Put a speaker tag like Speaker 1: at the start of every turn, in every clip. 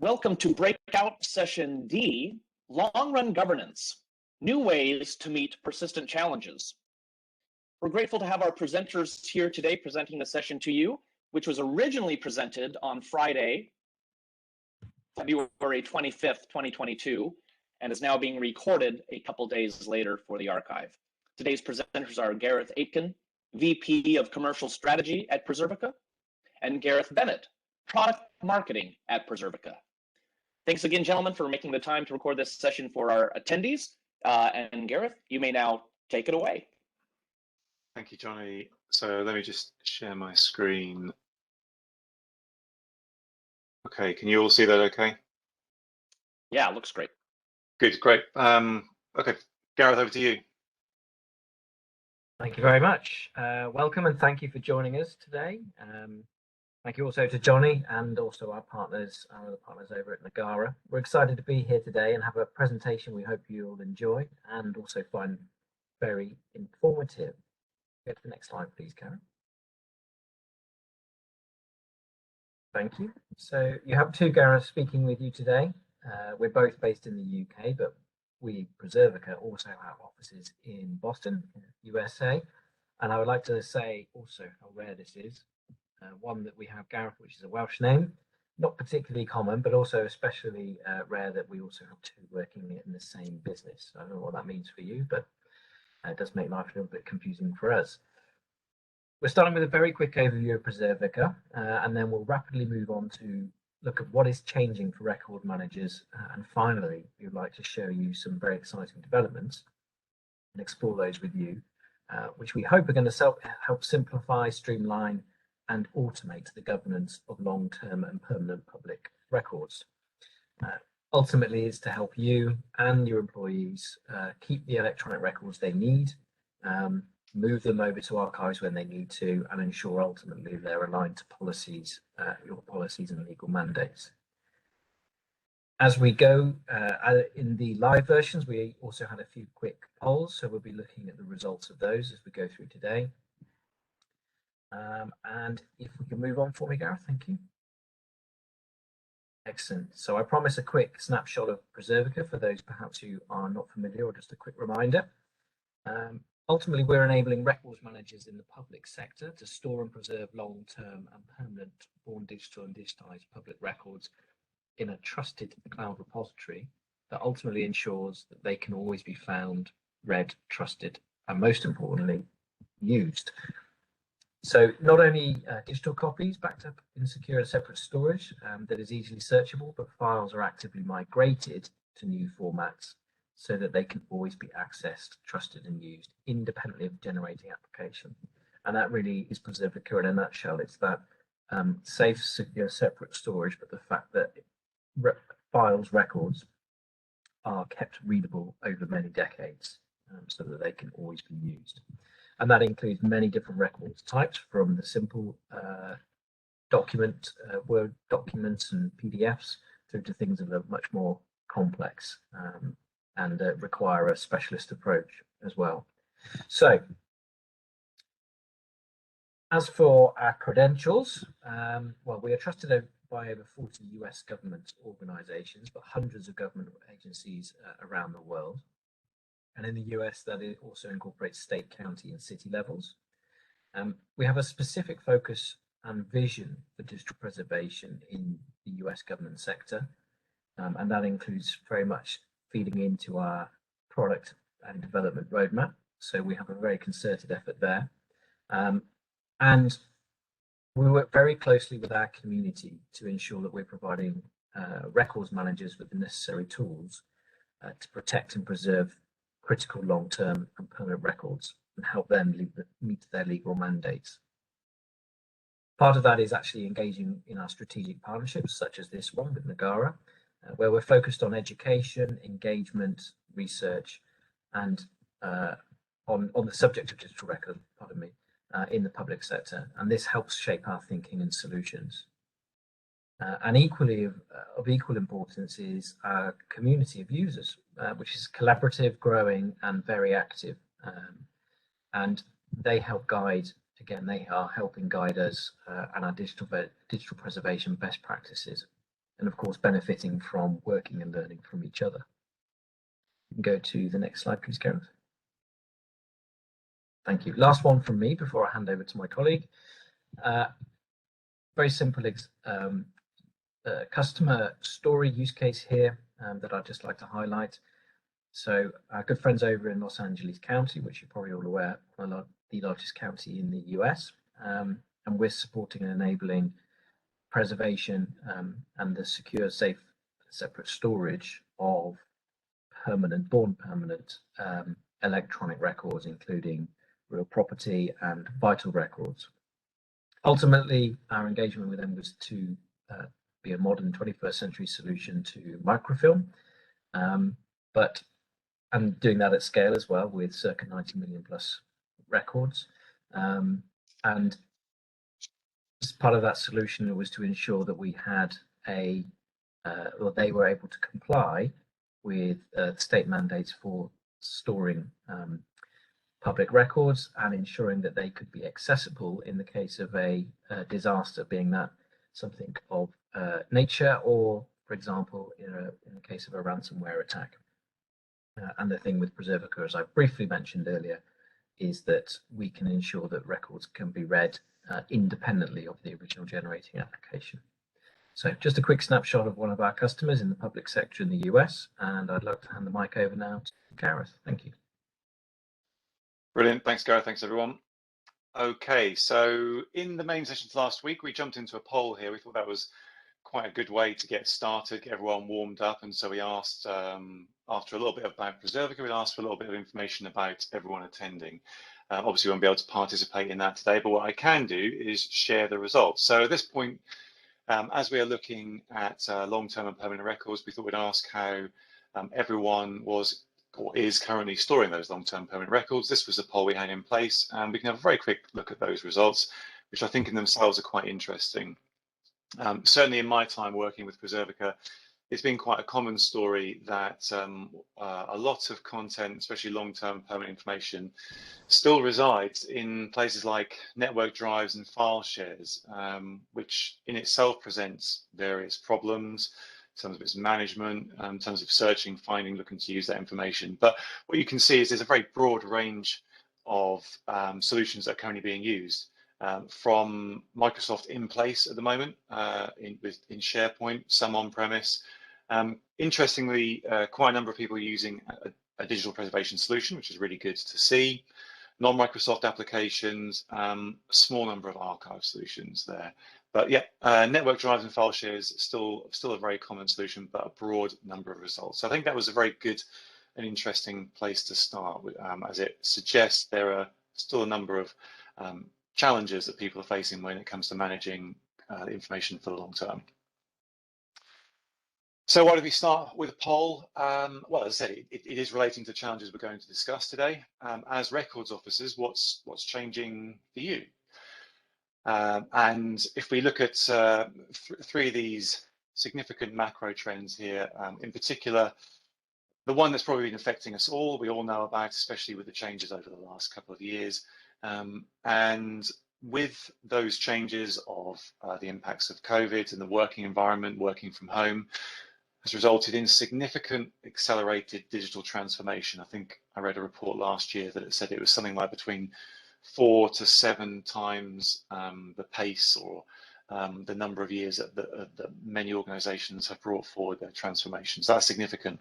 Speaker 1: Welcome to Breakout Session D, Long-Run Governance, New Ways to Meet Persistent Challenges. We're grateful to have our presenters here today presenting the session to you, which was originally presented on Friday, February 25th, 2022, and is now being recorded a couple days later for the archive. Today's presenters are Gareth Aitken, VP of Commercial Strategy at Preservica, and Gareth Bennett, Product Marketing at Preservica. Thanks again, gentlemen, for making the time to record this session for our attendees. And Gareth, you may now take it away.
Speaker 2: Thank you, Johnny. So let me just share my screen. Okay, can you all see that okay?
Speaker 1: Yeah, looks great.
Speaker 2: Good, great. Okay, Gareth, over to you.
Speaker 3: Thank you very much. Welcome and thank you for joining us today. Thank you also to Johnny and also our partners, our other partners over at Nagara. We're excited to be here today and have a presentation we hope you'll enjoy and also find very informative. Go to the next slide, please, Karen. Thank you. So you have two Gareths speaking with you today. We're both based in the UK, but we, Preservica, also have offices in Boston, USA. And I would like to say also how rare this is. One that we have Gareth, which is a Welsh name, not particularly common, but also especially rare that we also have two working in the same business. I don't know what that means for you, but it does make life a little bit confusing for us. We're starting with a very quick overview of Preservica, and then we'll rapidly move on to look at what is changing for record managers. And finally, we would like to show you some very exciting developments and explore those with you, which we hope are going to help simplify, streamline, and automate the governance of long-term and permanent public records. Ultimately, it's to help you and your employees keep the electronic records they need, move them over to archives when they need to, and ensure ultimately they're aligned to policies, your policies and legal mandates. As we go in the live versions, we also had a few quick polls, so we'll be looking at the results of those as we go through today. And if we can move on for me, Gareth, thank you. Excellent. So I promise a quick snapshot of Preservica for those perhaps who are not familiar, or just a quick reminder. Ultimately, we're enabling records managers in the public sector to store and preserve long-term and permanent born digital and digitized public records in a trusted cloud repository that ultimately ensures that they can always be found, read, trusted, and most importantly, used. So not only digital copies backed up in secure and separate storage that is easily searchable, but files are actively migrated to new formats so that they can always be accessed, trusted, and used independently of generating application. And that really is Preservica in a nutshell. It's that safe, secure, separate storage, but the fact that files, records are kept readable over many decades so that they can always be used. And that includes many different records types, from the simple Word documents and PDFs through to things that are much more complex and require a specialist approach as well. So, as for our credentials, well, we are trusted by over 40 US government organizations, but hundreds of government agencies around the world. And in the US, that also incorporates state, county, and city levels. We have a specific focus and vision for digital preservation in the US government sector, and that includes very much feeding into our product and development roadmap. So we have a very concerted effort there. And we work very closely with our community to ensure that we're providing records managers with the necessary tools to protect and preserve critical long-term and permanent records and help them meet their legal mandates. Part of that is actually engaging in our strategic partnerships, such as this one with Nagara, where we're focused on education, engagement, research, and on the subject of digital record, in the public sector. And this helps shape our thinking and solutions. And equally of equal importance is our community of users, which is collaborative, growing, and very active. And they help guide, again, they are helping guide us and our digital preservation best practices and of course benefiting from working and learning from each other. You can go to the next slide, please, Gareth. Thank you. Last one from me before I hand over to my colleague. Very simple customer story use case here that I'd just like to highlight. So our good friends over in Los Angeles County, which you're probably all aware, are the largest county in the US, and we're supporting and enabling preservation and the secure, safe, separate storage of born permanent electronic records, including real property and vital records. Ultimately, our engagement with them was to be a modern 21st century solution to microfilm, and doing that at scale as well, with circa 90 million plus records. And as part of that solution was to ensure that we had they were able to comply with state mandates for storing public records and ensuring that they could be accessible in the case of a disaster, being that something of nature, or, for example, in the case of a ransomware attack. And the thing with Preservica, as I briefly mentioned earlier, is that we can ensure that records can be read independently of the original generating application. So just a quick snapshot of one of our customers in the public sector in the US, and I'd like to hand the mic over now to Gareth. Thank you.
Speaker 2: Brilliant. Thanks, Gareth. Thanks, everyone. Okay, so in the main sessions last week, we jumped into a poll here. We thought that was quite a good way to get started, get everyone warmed up. And so we asked, after a little bit about Preservica, we asked for a little bit of information about everyone attending. Obviously, we won't be able to participate in that today, but what I can do is share the results. So at this point, as we are looking at long-term and permanent records, we thought we'd ask how everyone was or is currently storing those long-term permanent records. This was the poll we had in place, and we can have a very quick look at those results, which I think in themselves are quite interesting. Certainly in my time working with Preservica, it's been quite a common story that a lot of content, especially long-term permanent information, still resides in places like network drives and file shares, which in itself presents various problems in terms of its management, in terms of searching, finding, looking to use that information. But what you can see is there's a very broad range of solutions that are currently being used. From Microsoft in place at the moment in SharePoint, some on-premise. Interestingly, quite a number of people are using a digital preservation solution, which is really good to see. Non-Microsoft applications, a small number of archive solutions there. But yeah, network drives and file shares still a very common solution, but a broad number of results. So I think that was a very good and interesting place to start with, as it suggests there are still a number of challenges that people are facing when it comes to managing information for the long term. So why did we start with a poll? Well, as I said, it is relating to challenges we're going to discuss today. As records officers, what's changing for you? And if we look at three of these significant macro trends here, in particular, the one that's probably been affecting us all, we all know about, especially with the changes over the last couple of years. And with those changes of the impacts of COVID and the working environment, working from home, has resulted in significant accelerated digital transformation. I think I read a report last year that it said it was something like between 4 to 7 times the pace or the number of years that many organizations have brought forward their transformations. That's significant.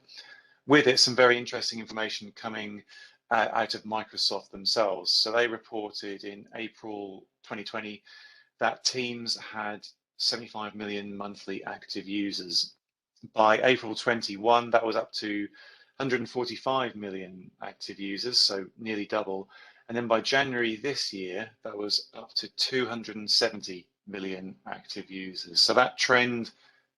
Speaker 2: With it, some very interesting information coming out of Microsoft themselves. So they reported in April 2020 that Teams had 75 million monthly active users. By April 21, that was up to 145 million active users, so nearly double. And then by January this year, that was up to 270 million active users. So that trend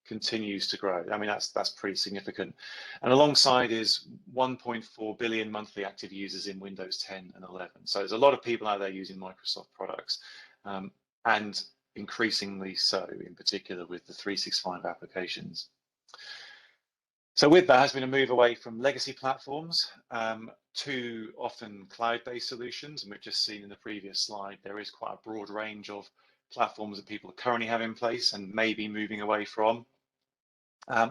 Speaker 2: continues to grow. I mean, that's pretty significant. And alongside is 1.4 billion monthly active users in Windows 10 and 11. So there's a lot of people out there using Microsoft products, and increasingly so, in particular with the 365 applications. So with that has been a move away from legacy platforms to often cloud-based solutions. And we've just seen in the previous slide, there is quite a broad range of platforms that people currently have in place and may be moving away from.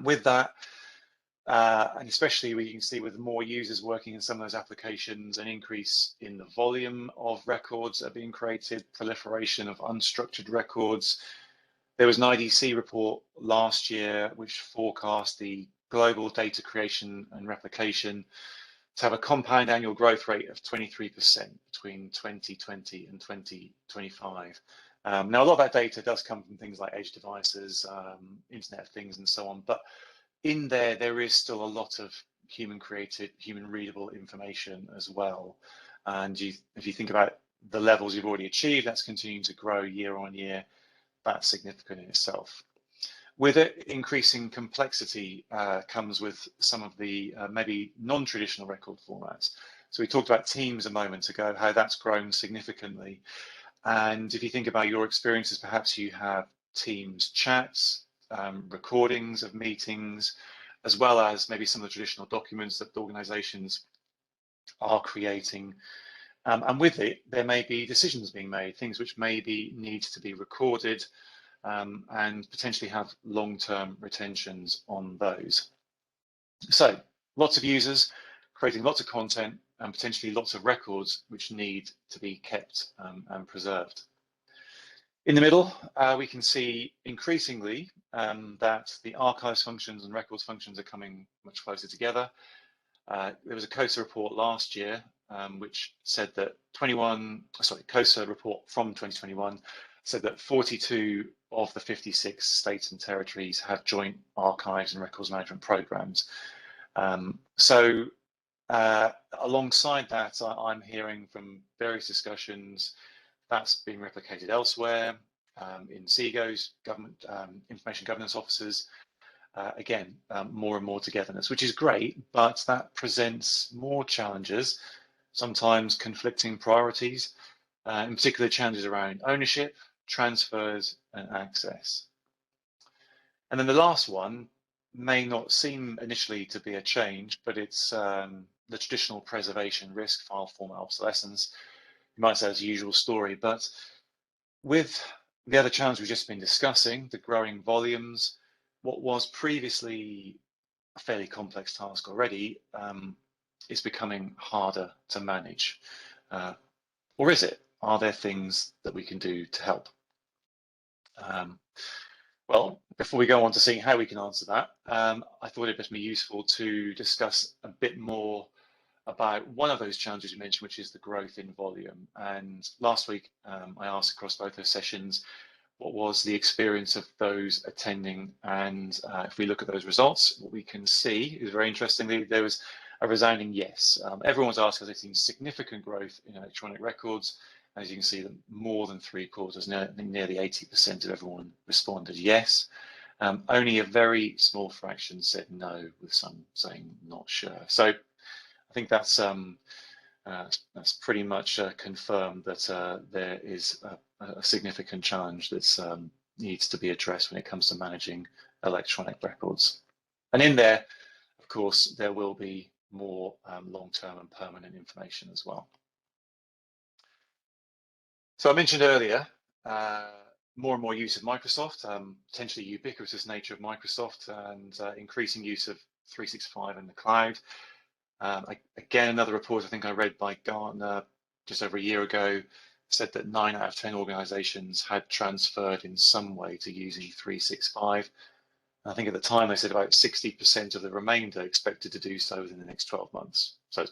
Speaker 2: With that, and especially we can see with more users working in some of those applications, an increase in the volume of records that are being created, proliferation of unstructured records. There was an IDC report last year which forecast the global data creation and replication to have a compound annual growth rate of 23% between 2020 and 2025. Now, a lot of that data does come from things like edge devices, Internet of Things, and so on. But in there is still a lot of human created, human readable information as well. And if you think about the levels you've already achieved, that's continuing to grow year on year. That's significant in itself. With it, increasing complexity comes with some of the maybe non-traditional record formats. So we talked about Teams a moment ago, how that's grown significantly. And if you think about your experiences, perhaps you have Teams chats, recordings of meetings, as well as maybe some of the traditional documents that the organizations are creating. And with it, there may be decisions being made, things which maybe need to be recorded and potentially have long-term retentions on those. So lots of users creating lots of content and potentially lots of records which need to be kept and preserved. In the middle, we can see increasingly that the archives functions and records functions are coming much closer together. There was a COSA report last year which said that COSA report from 2021 said that 42 of the 56 states and territories have joint archives and records management programs. Alongside that, I'm hearing from various discussions that's being replicated elsewhere in CEGOs, government information governance offices. Again, more and more togetherness, which is great, but that presents more challenges, sometimes conflicting priorities, in particular challenges around ownership, transfers, and access. And then the last one may not seem initially to be a change, but it's the traditional preservation risk, file format obsolescence. You might say it's a usual story, but with the other challenge we've just been discussing, the growing volumes, what was previously a fairly complex task already is becoming harder to manage. Or is it? Are there things that we can do to help? Well, before we go on to seeing how we can answer that, I thought it'd just be useful to discuss a bit more about one of those challenges you mentioned, which is the growth in volume. And last week, I asked across both those sessions, what was the experience of those attending? And if we look at those results, what we can see is very interestingly, there was a resounding yes. Everyone's asked us, they've seen significant growth in electronic records. As you can see, more than 3/4, nearly 80% of everyone responded yes. Only a very small fraction said no, with some saying not sure. So I think that's pretty much confirmed that there is a significant challenge that needs to be addressed when it comes to managing electronic records. And in there, of course, there will be more long-term and permanent information as well. So I mentioned earlier, more and more use of Microsoft, potentially ubiquitous nature of Microsoft, and increasing use of 365 in the cloud. Again, another report I think I read by Gartner just over a year ago said that 9 out of 10 organizations had transferred in some way to using 365. I think at the time they said about 60% of the remainder expected to do so within the next 12 months. So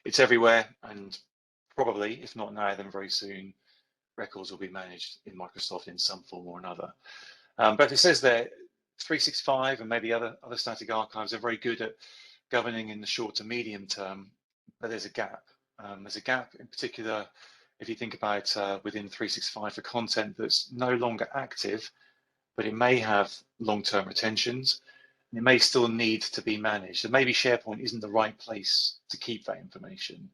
Speaker 2: it's everywhere, and probably, if not now, then very soon, records will be managed in Microsoft in some form or another. But it says there 365 and maybe other static archives are very good at governing in the short to medium term, but there's a gap. There's a gap in particular if you think about within 365 for content that's no longer active, but it may have long-term retentions, and it may still need to be managed. So maybe SharePoint isn't the right place to keep that information,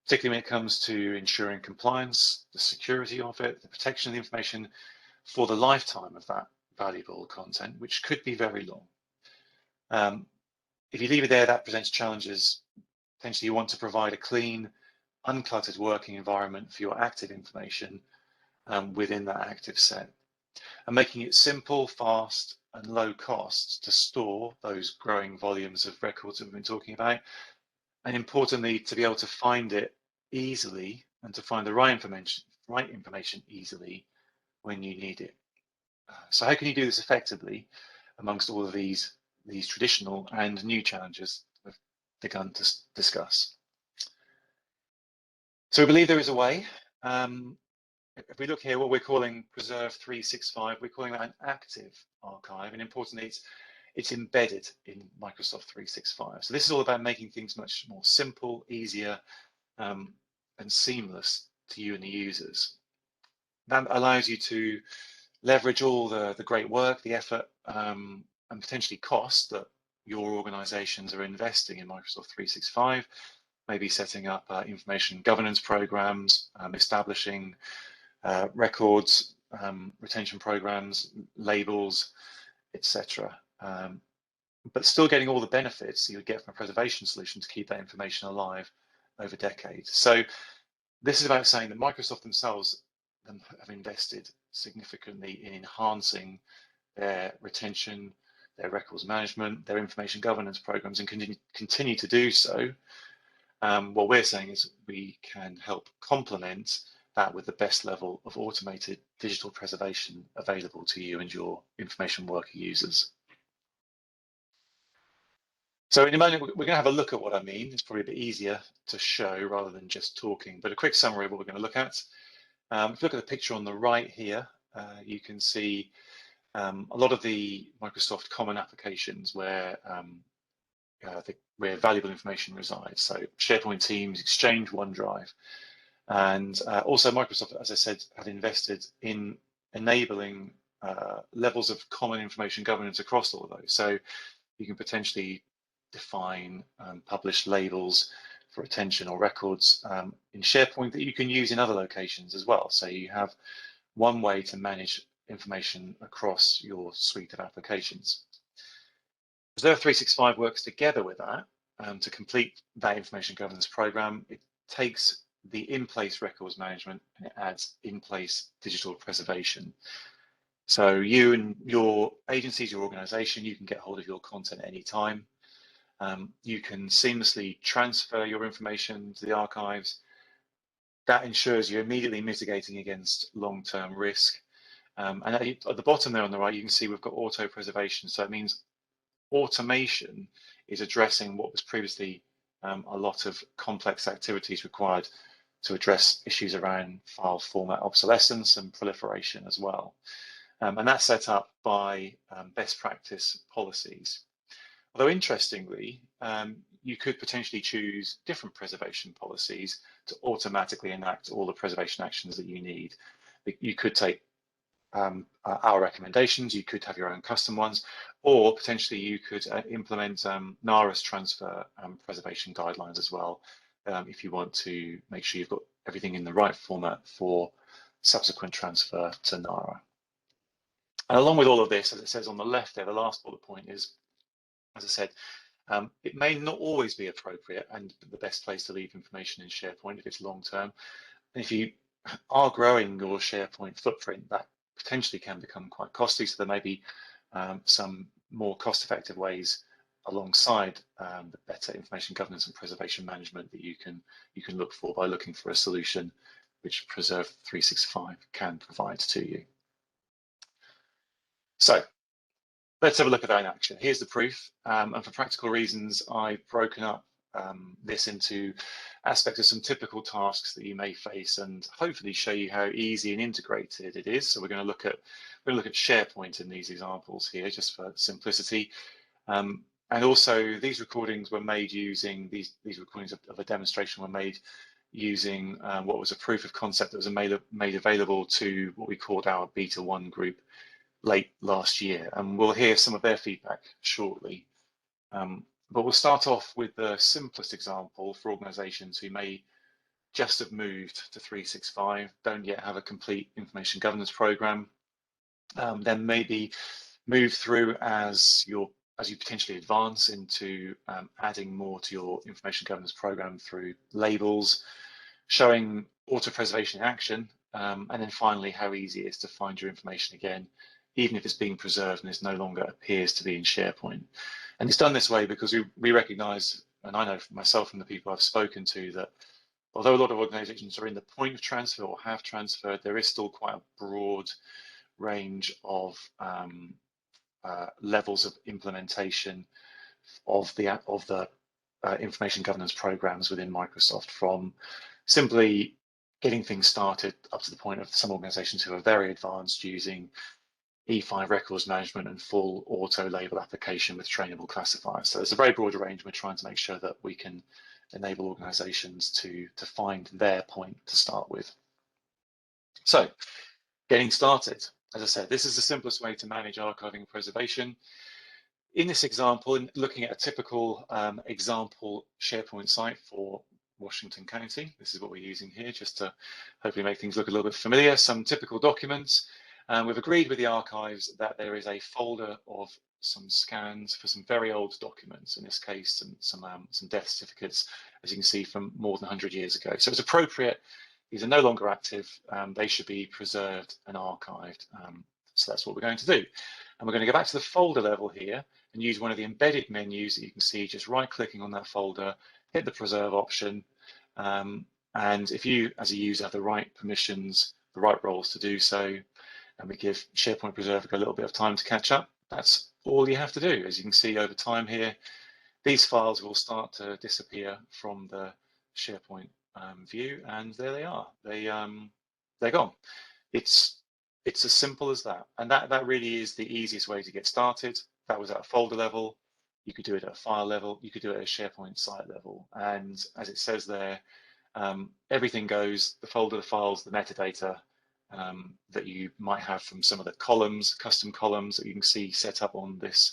Speaker 2: particularly when it comes to ensuring compliance, the security of it, the protection of the information for the lifetime of that valuable content, which could be very long. If you leave it there, that presents challenges. Potentially you want to provide a clean, uncluttered working environment for your active information within that active set. And making it simple, fast, and low cost to store those growing volumes of records that we've been talking about, and importantly, to be able to find it easily and to find the right information easily when you need it. So how can you do this effectively amongst all of these traditional and new challenges we've begun to discuss? So we believe there is a way. If we look here, what we're calling Preserve 365, we're calling that an active archive, and importantly, it's embedded in Microsoft 365. So this is all about making things much more simple, easier, and seamless to you and the users. That allows you to leverage all the great work, the effort, and potentially cost that your organizations are investing in Microsoft 365, maybe setting up information governance programs, establishing records, retention programs, labels, etc. But still getting all the benefits you would get from a preservation solution to keep that information alive over decades. So this is about saying that Microsoft themselves have invested significantly in enhancing their retention, their records management, their information governance programs, and continue to do so. What we're saying is we can help complement that with the best level of automated digital preservation available to you and your information worker users. So in a moment, we're going to have a look at what I mean. It's probably a bit easier to show rather than just talking, but a quick summary of what we're going to look at. If you look at the picture on the right here, you can see a lot of the Microsoft common applications where valuable information resides. So SharePoint, Teams, Exchange, OneDrive. And also Microsoft, as I said, have invested in enabling levels of common information governance across all of those. So you can potentially define publish labels for retention or records in SharePoint that you can use in other locations as well. So you have one way to manage information across your suite of applications. Preserve 365 works together with that to complete that information governance program. It takes the in-place records management and it adds in-place digital preservation. So you and your agencies, your organization, you can get hold of your content at any time. You can seamlessly transfer your information to the archives. That ensures you're immediately mitigating against long-term risk. And at the bottom there on the right, you can see we've got auto preservation. So it means automation is addressing what was previously a lot of complex activities required to address issues around file format obsolescence and proliferation as well. And that's set up by best practice policies. Although interestingly, you could potentially choose different preservation policies to automatically enact all the preservation actions that you need. You could take our recommendations, you could have your own custom ones, or potentially you could implement NARA's transfer preservation guidelines as well, if you want to make sure you've got everything in the right format for subsequent transfer to NARA. And along with all of this, as it says on the left there, the last bullet point is, as I said, it may not always be appropriate and the best place to leave information in SharePoint if it's long term. And if you are growing your SharePoint footprint, that potentially can become quite costly. So there may be some more cost-effective ways alongside the better information governance and preservation management that you can look for by looking for a solution which Preserve 365 can provide to you. So let's have a look at that in action. Here's the proof, and for practical reasons, I've broken up this into aspects of some typical tasks that you may face, and hopefully show you how easy and integrated it is. So we're going to look at SharePoint in these examples here, just for simplicity. And also, these recordings were made using these recordings of a demonstration were made using what was a proof of concept that was made available to what we called our Beta 1 group late last year, and we'll hear some of their feedback shortly. But we'll start off with the simplest example for organizations who may just have moved to 365, don't yet have a complete information governance program, then maybe move through as you potentially advance into adding more to your information governance program through labels, showing auto preservation in action, and then finally how easy it is to find your information again even if it's being preserved and it no longer appears to be in SharePoint. And it's done this way because we recognize, and I know for myself and the people I've spoken to, that although a lot of organizations are in the point of transfer or have transferred, there is still quite a broad range of levels of implementation of the information governance programs within Microsoft, from simply getting things started up to the point of some organizations who are very advanced using E5 records management and full auto label application with trainable classifiers. So there's a very broad range. We're trying to make sure that we can enable organizations to find their point to start with. So getting started, as I said, this is the simplest way to manage archiving and preservation. In this example, in looking at a typical example SharePoint site for Washington County, this is what we're using here, just to hopefully make things look a little bit familiar. Some typical documents. We've agreed with the archives that there is a folder of some scans for some very old documents, in this case, some death certificates, as you can see, from more than 100 years ago. So it's appropriate. These are no longer active. They should be preserved and archived. So that's what we're going to do. And we're going to go back to the folder level here and use one of the embedded menus that you can see, just right-clicking on that folder, hit the preserve option. And if you, as a user, have the right permissions, the right roles to do so, and we give SharePoint Preservica a little bit of time to catch up, that's all you have to do. As you can see over time here, these files will start to disappear from the SharePoint view, and there they are. They're gone. It's as simple as that, and that really is the easiest way to get started. That was at a folder level. You could do it at a file level. You could do it at a SharePoint site level, and as it says there, everything goes: the folder, the files, the metadata that you might have from some of the columns, custom columns that you can see set up on this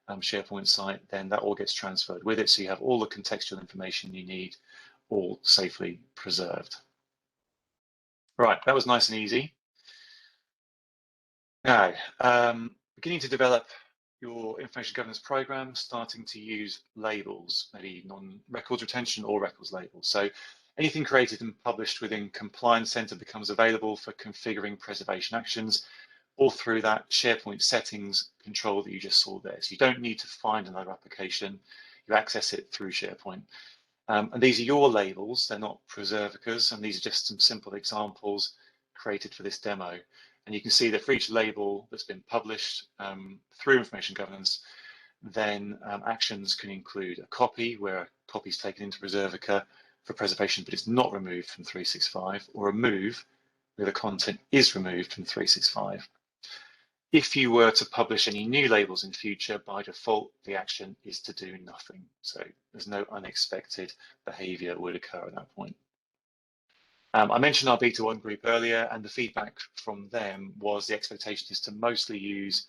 Speaker 2: SharePoint site. Then that all gets transferred with it, so you have all the contextual information you need, all safely preserved. Right, that was nice and easy. Now, beginning to develop your information governance program, starting to use labels, maybe non-records retention or records labels. So anything created and published within Compliance Center becomes available for configuring preservation actions, all through that SharePoint settings control that you just saw there. So you don't need to find another application. You access it through SharePoint. And these are your labels. They're not Preservica's, and these are just some simple examples created for this demo. And you can see that for each label that's been published through information governance, then actions can include a copy, where a copy is taken into Preservica for preservation, but it's not removed from 365, or a move, where the content is removed from 365. If you were to publish any new labels in future, by default, the action is to do nothing. So there's no unexpected behavior would occur at that point. I mentioned our Beta 1 group earlier, and the feedback from them was the expectation is to mostly use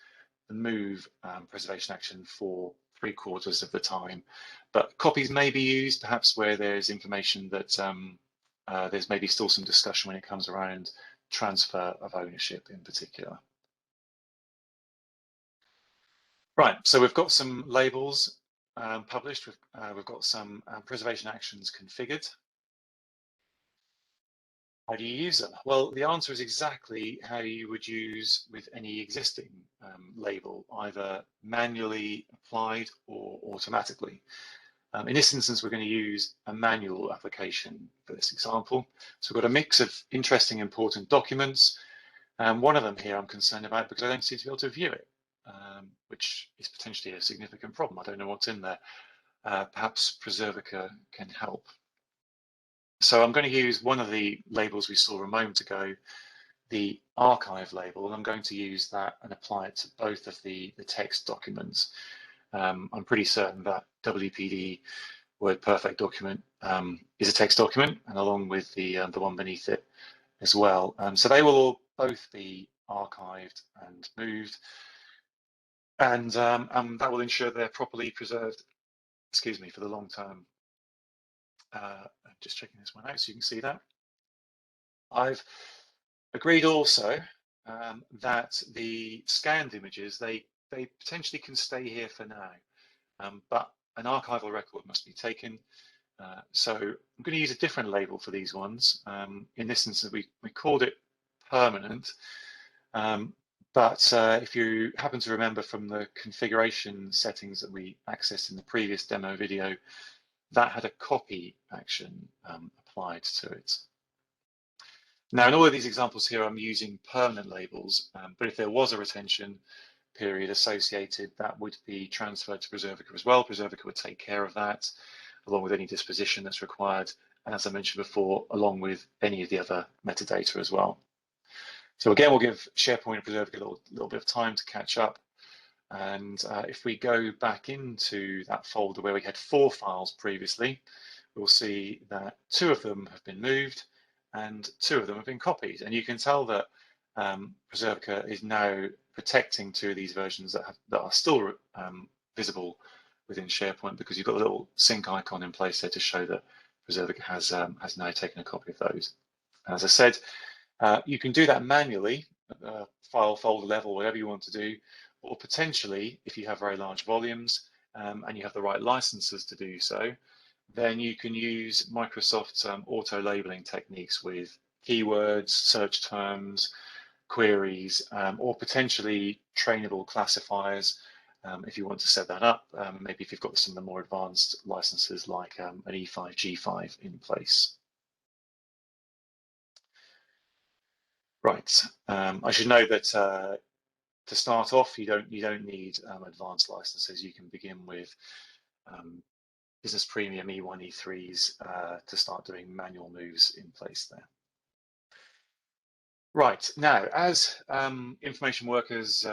Speaker 2: the move preservation action for 3/4 of the time. But copies may be used, perhaps where there's information that there's maybe still some discussion when it comes around transfer of ownership in particular. Right, so we've got some labels published, we've got some preservation actions configured. How do you use them? Well, the answer is exactly how you would use with any existing label, either manually applied or automatically. In this instance, we're going to use a manual application for this example. So we've got a mix of interesting, important documents. One of them here I'm concerned about because I don't seem to be able to view it, which is potentially a significant problem. I don't know what's in there. Perhaps Preservica can help. So I'm going to use one of the labels we saw a moment ago, the archive label, and I'm going to use that and apply it to both of the text documents. I'm pretty certain that WPD WordPerfect document is a text document, and along with the one beneath it as well. So they will all both be archived and moved, and that will ensure they're properly preserved, excuse me, for the long term. I'm just checking this one out so you can see that. I've agreed also that the scanned images, they potentially can stay here for now, but an archival record must be taken. So I'm going to use a different label for these ones. In this instance, we called it permanent, But if you happen to remember from the configuration settings that we accessed in the previous demo video, that had a copy action applied to it. Now, in all of these examples here, I'm using permanent labels, but if there was a retention period associated, that would be transferred to Preservica as well. Preservica would take care of that, along with any disposition that's required, and as I mentioned before, along with any of the other metadata as well. So again, we'll give SharePoint and Preservica a little bit of time to catch up. And if we go back into that folder where we had 4 files previously, we'll see that 2 of them have been moved and 2 of them have been copied. And you can tell that Preservica is now protecting 2 of these versions that are still visible within SharePoint, because you've got a little sync icon in place there to show that Preservica has now taken a copy of those. And as I said, you can do that manually at the file folder level, whatever you want to do, or potentially, if you have very large volumes and you have the right licenses to do so, then you can use Microsoft's auto labeling techniques with keywords, search terms, queries, or potentially trainable classifiers if you want to set that up. Maybe if you've got some of the more advanced licenses like an E5, G5 in place. Right, I should note that to start off, you don't need advanced licenses. You can begin with Business Premium E1, E3s to start doing manual moves in place there. Right, now, as information workers,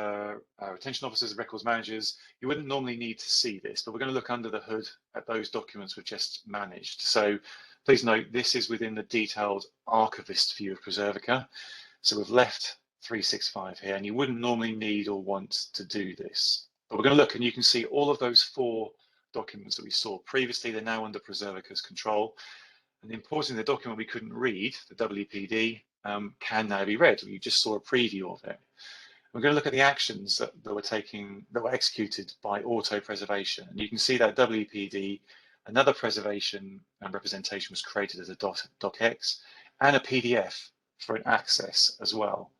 Speaker 2: retention officers, records managers, you wouldn't normally need to see this, but we're going to look under the hood at those documents we've just managed. So please note, this is within the detailed archivist view of Preservica. So we've left 365 here, and you wouldn't normally need or want to do this. But we're going to look, and you can see all of those 4 documents that we saw previously. They're now under Preservica's control. And importantly, the document we couldn't read, the WPD, can now be read. You just saw a preview of it. We're going to look at the actions that were executed by auto preservation. And you can see that WPD, another preservation and representation was created as a docx and a PDF for an access as well.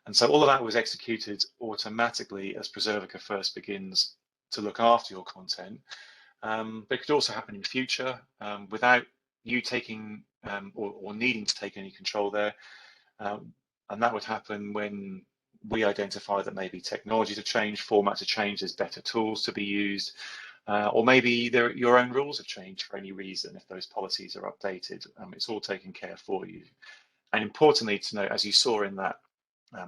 Speaker 2: And so all of that was executed automatically as Preservica first begins to look after your content. But it could also happen in future without you taking or needing to take any control there. And that would happen when we identify that maybe technology to change, format to change, there's better tools to be used, or maybe your own rules have changed for any reason. If those policies are updated, it's all taken care for you. And importantly to note, as you saw in that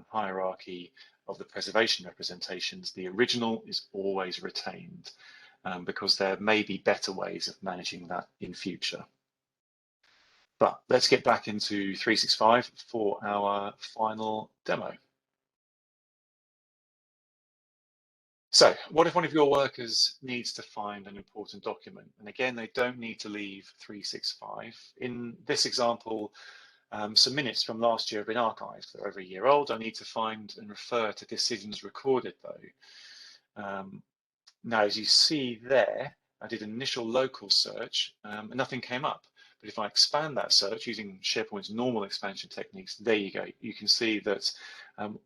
Speaker 2: hierarchy of the preservation representations, the original is always retained because there may be better ways of managing that in future. But let's get back into 365 for our final demo. So what if one of your workers needs to find an important document? And again, they don't need to leave 365. In this example, some minutes from last year have been archived. They're over a year old. I need to find and refer to decisions recorded though. Now, as you see there, I did an initial local search and nothing came up. But if I expand that search using SharePoint's normal expansion techniques, there you go. You can see that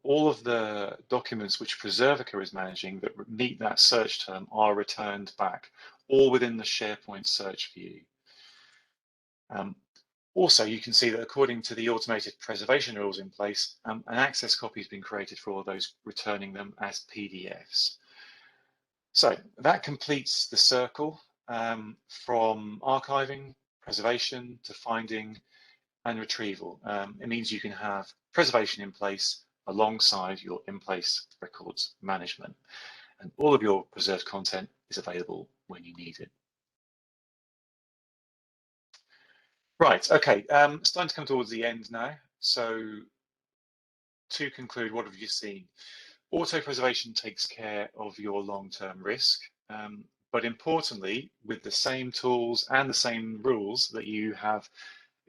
Speaker 2: all of the documents which Preservica is managing that meet that search term are returned back, all within the SharePoint search view. Also, you can see that according to the automated preservation rules in place, an access copy has been created for all of those, returning them as PDFs. So that completes the circle from archiving, preservation to finding and retrieval. It means you can have preservation in place alongside your in-place records management, and all of your preserved content is available when you need it. Right, okay, starting to come towards the end now. So to conclude, what have you seen? Auto preservation takes care of your long-term risk, but importantly, with the same tools and the same rules that you have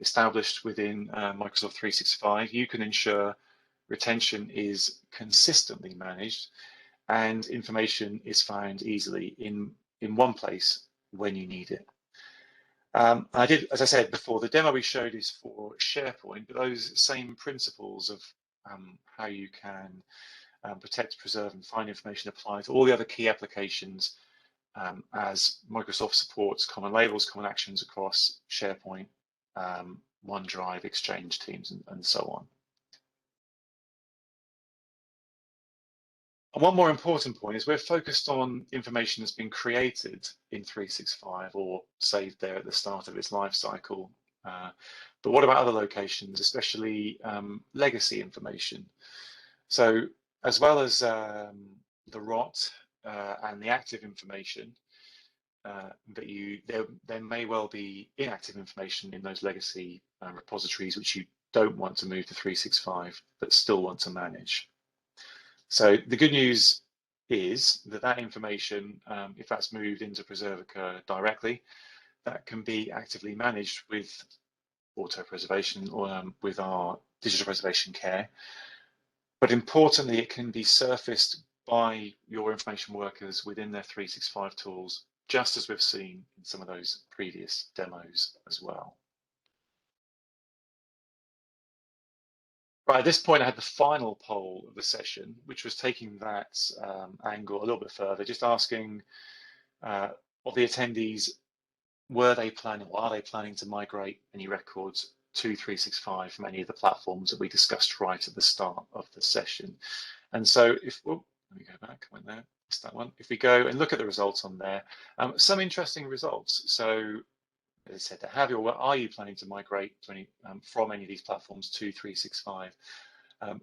Speaker 2: established within Microsoft 365, you can ensure retention is consistently managed and information is found easily in one place when you need it. I did, as I said before, the demo we showed is for SharePoint, but those same principles of how you can protect, preserve, and find information apply to all the other key applications as Microsoft supports common labels, common actions across SharePoint, OneDrive, Exchange, Teams, and so on. And one more important point is we're focused on information that's been created in 365 or saved there at the start of its life cycle. But what about other locations, especially legacy information? So as well as the ROT and the active information, there may well be inactive information in those legacy repositories which you don't want to move to 365 but still want to manage. So the good news is that that information, if that's moved into Preservica directly, that can be actively managed with auto preservation or with our digital preservation care. But importantly, it can be surfaced by your information workers within their 365 tools, just as we've seen in some of those previous demos as well. Right, at this point, I had the final poll of the session, which was taking that angle a little bit further, just asking of the attendees, were they planning or are they planning to migrate any records to 365 from any of the platforms that we discussed right at the start of the session? And so if, oh, let me go back, I went there, missed that one. If we go and look at the results on there, some interesting results. So as I said, are you planning to migrate to any, from any of these platforms to 365?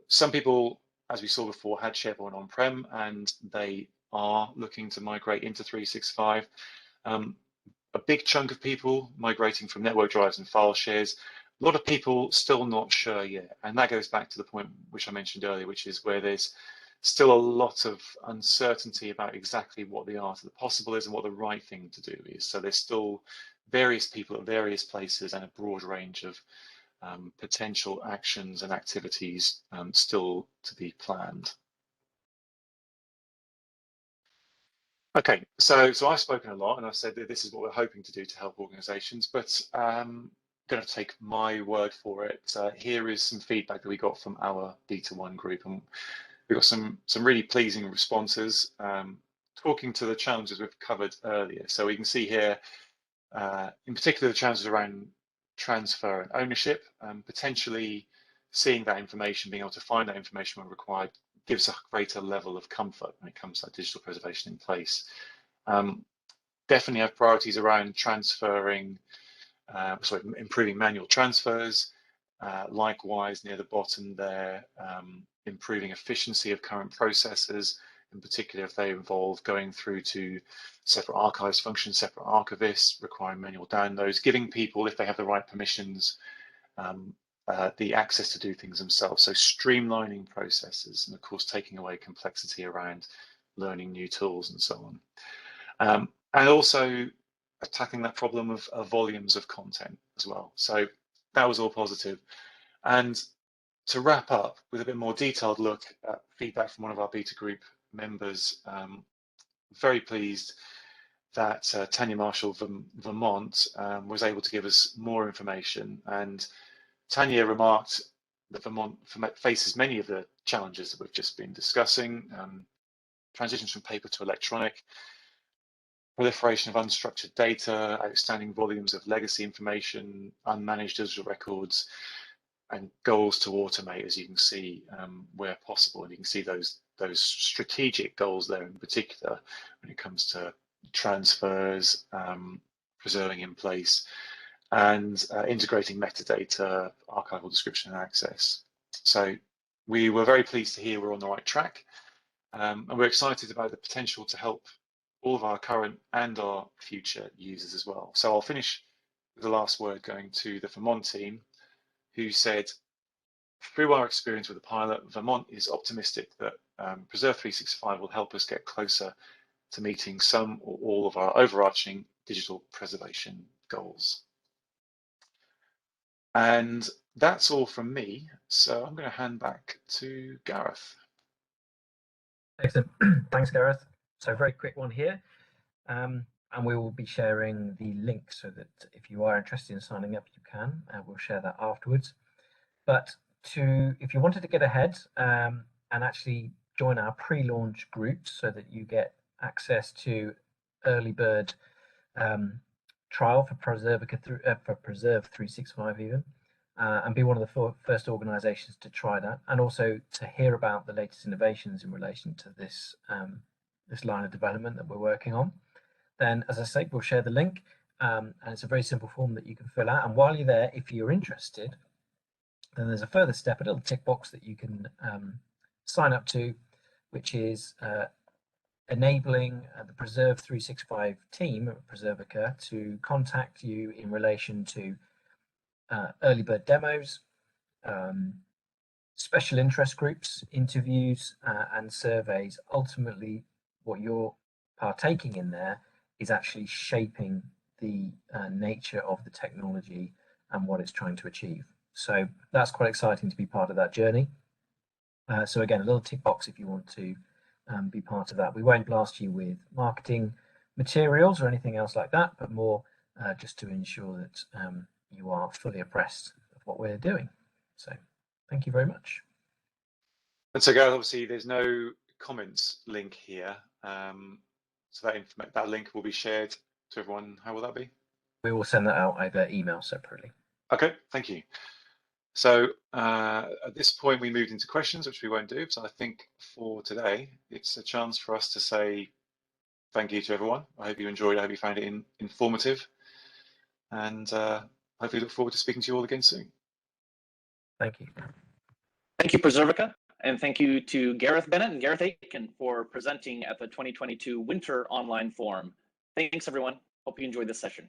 Speaker 2: Some people, as we saw before, had SharePoint on-prem and they are looking to migrate into 365. A big chunk of people migrating from network drives and file shares. A lot of people still not sure yet. And that goes back to the point which I mentioned earlier, which is where there's still a lot of uncertainty about exactly what the art of the possible is and what the right thing to do is. So there's still various people at various places and a broad range of potential actions and activities still to be planned. Okay, so I've spoken a lot and I've said that this is what we're hoping to do to help organizations, but I'm going to take my word for it. Here is some feedback that we got from our Beta 1 group, and we got some really pleasing responses, talking to the challenges we've covered earlier. So we can see here, in particular, the challenges around transfer and ownership, potentially seeing that information, being able to find that information when required, gives a greater level of comfort when it comes to that digital preservation in place. Definitely have priorities around improving manual transfers. Likewise, near the bottom there, improving efficiency of current processes, in particular if they involve going through to separate archives functions, separate archivists, requiring manual downloads, giving people, if they have the right permissions, the access to do things themselves. So streamlining processes and of course taking away complexity around learning new tools and so on. And also attacking that problem of volumes of content as well. So that was all positive. And to wrap up with a bit more detailed look at feedback from one of our beta group members, very pleased that Tanya Marshall from Vermont was able to give us more information. And Tanya remarked that Vermont faces many of the challenges that we've just been discussing, transitions from paper to electronic, proliferation of unstructured data, outstanding volumes of legacy information, unmanaged digital records, and goals to automate, as you can see, where possible. And you can see those strategic goals there in particular when it comes to transfers, preserving in place, and integrating metadata, archival description and access. So we were very pleased to hear we're on the right track, and we're excited about the potential to help all of our current and our future users as well. So I'll finish with the last word going to the Vermont team, who said, through our experience with the pilot, Vermont is optimistic that Preserve 365 will help us get closer to meeting some or all of our overarching digital preservation goals. And that's all from me. So I'm going to hand back to Gareth.
Speaker 3: Excellent. Thanks, Gareth. So very quick one here. And we will be sharing the link so that if you are interested in signing up, you can. We'll share that afterwards. But if you wanted to get ahead and actually join our pre-launch groups so that you get access to early bird trial for Preservica for Preserve 365 even, and be one of the first organisations to try that, and also to hear about the latest innovations in relation to this this line of development that we're working on. Then, as I say, we'll share the link, and it's a very simple form that you can fill out. And while you're there, if you're interested, then there's a further step, a little tick box that you can sign up to, which is enabling the Preserve 365 team at Preservica to contact you in relation to early bird demos, special interest groups, interviews, and surveys. Ultimately, what you're partaking in there is actually shaping the nature of the technology and what it's trying to achieve. So that's quite exciting to be part of that journey. So again, a little tick box if you want to be part of that. We won't blast you with marketing materials or anything else like that, but more just to ensure that you are fully abreast of what we're doing. So thank you very much.
Speaker 2: And so, Gareth, obviously there's no comments link here. So that link will be shared to everyone. How will that be?
Speaker 3: We will send that out over email separately.
Speaker 2: Okay, thank you. So at this point, we moved into questions, which we won't do. So I think for today, it's a chance for us to say thank you to everyone. I hope you enjoyed it. I hope you found it informative. And hopefully look forward to speaking to you all again soon.
Speaker 3: Thank you.
Speaker 1: Thank you, Preservica. And thank you to Gareth Bennett and Gareth Aitken for presenting at the 2022 Winter Online Forum. Thanks, everyone. Hope you enjoyed this session.